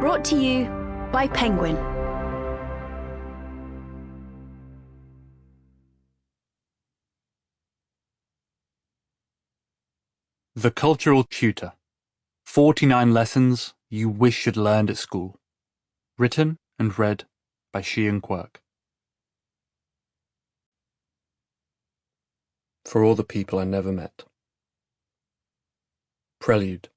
Brought to you by Penguin. The Cultural Tutor. 49 Lessons You Wish You'd Learned at School. Written and read by Sheehan Quirke. For all the people I never met. Prelude.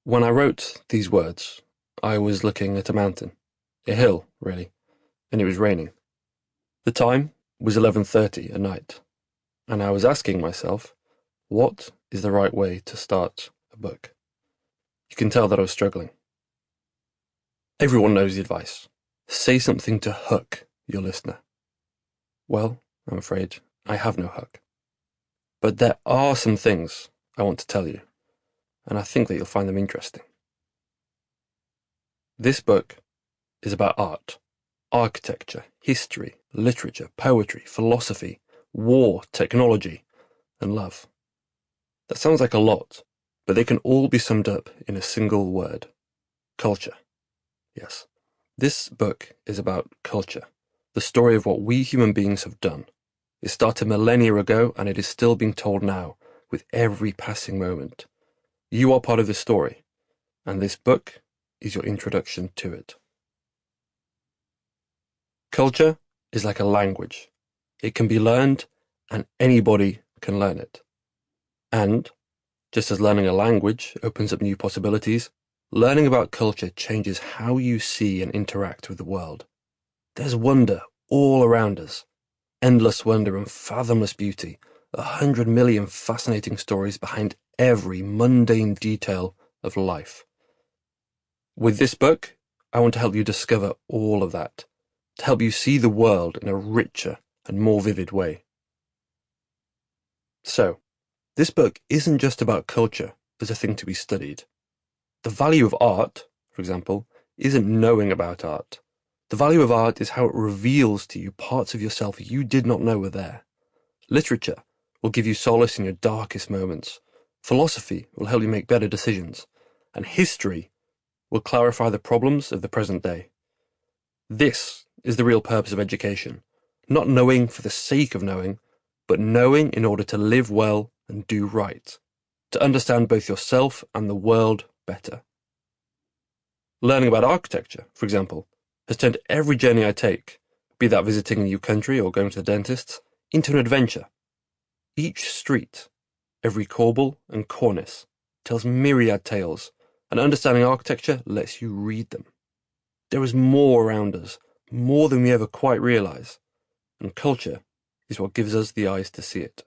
When I wrote these words, I was looking at a mountain, a hill, really, and it was raining. The time was 11:30 at night, and I was asking myself, what is the right way to start a book? You can tell that I was struggling. Everyone knows the advice. Say something to hook your listener. Well, I'm afraid I have no hook. But there are some things I want to tell you, and I think that you'll find them interesting. This book is about art, architecture, history, literature, poetry, philosophy, war, technology, and love. That sounds like a lot, but they can all be summed up in a single word. Culture. Yes, this book is about culture, the story of what we human beings have done. It started millennia ago, and it is still being told now, with every passing moment. You are part of this story, and this book is your introduction to it. Culture is like a language. It can be learned, and anybody can learn it. And, just as learning a language opens up new possibilities, learning about culture changes how you see and interact with the world. There's wonder all around us. Endless wonder and fathomless beauty, 100 million fascinating stories behind every mundane detail of life. With this book, I want to help you discover all of that, to help you see the world in a richer and more vivid way. So, this book isn't just about culture as a thing to be studied. The value of art, for example, isn't knowing about art. The value of art is how it reveals to you parts of yourself you did not know were there. Literature will give you solace in your darkest moments. Philosophy will help you make better decisions. And history will clarify the problems of the present day. This is the real purpose of education. Not knowing for the sake of knowing, but knowing in order to live well and do right. To understand both yourself and the world better. Learning about architecture, for example, has turned every journey I take, be that visiting a new country or going to the dentist, into an adventure. Each street, every corbel and cornice, tells myriad tales, and understanding architecture lets you read them. There is more around us, more than we ever quite realise, and culture is what gives us the eyes to see it.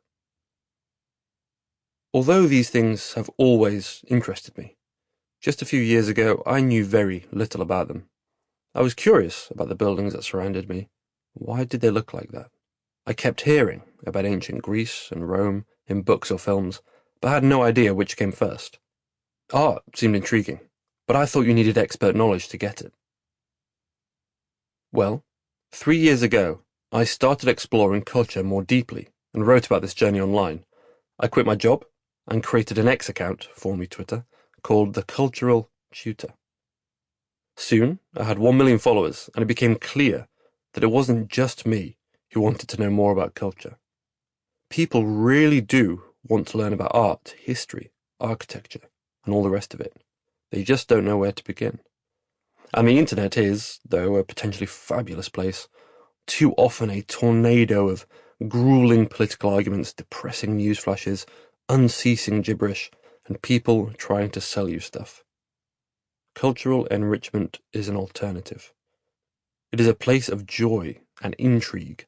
Although these things have always interested me, just a few years ago I knew very little about them. I was curious about the buildings that surrounded me. Why did they look like that? I kept hearing about ancient Greece and Rome in books or films, but I had no idea which came first. Art seemed intriguing, but I thought you needed expert knowledge to get it. Well, 3 years ago, I started exploring culture more deeply and wrote about this journey online. I quit my job and created an X account, formerly Twitter, called the Cultural Tutor. Soon, I had 1 million followers, and it became clear that it wasn't just me who wanted to know more about culture. People really do want to learn about art, history, architecture, and all the rest of it. They just don't know where to begin. And the internet is, though, a potentially fabulous place, too often a tornado of grueling political arguments, depressing news flashes, unceasing gibberish, and people trying to sell you stuff. Cultural enrichment is an alternative. It is a place of joy and intrigue,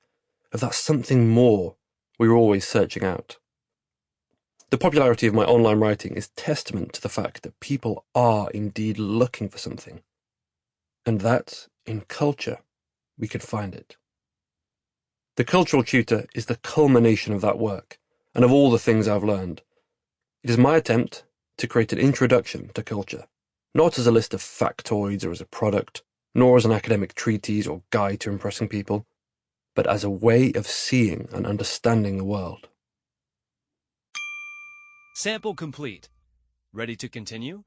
of that something more we're always searching out. The popularity of my online writing is testament to the fact that people are indeed looking for something, and that, in culture, we can find it. The Cultural Tutor is the culmination of that work, and of all the things I've learned. It is my attempt to create an introduction to culture, not as a list of factoids or as a product, nor as an academic treatise or guide to impressing people, but as a way of seeing and understanding the world. Sample complete. Ready to continue?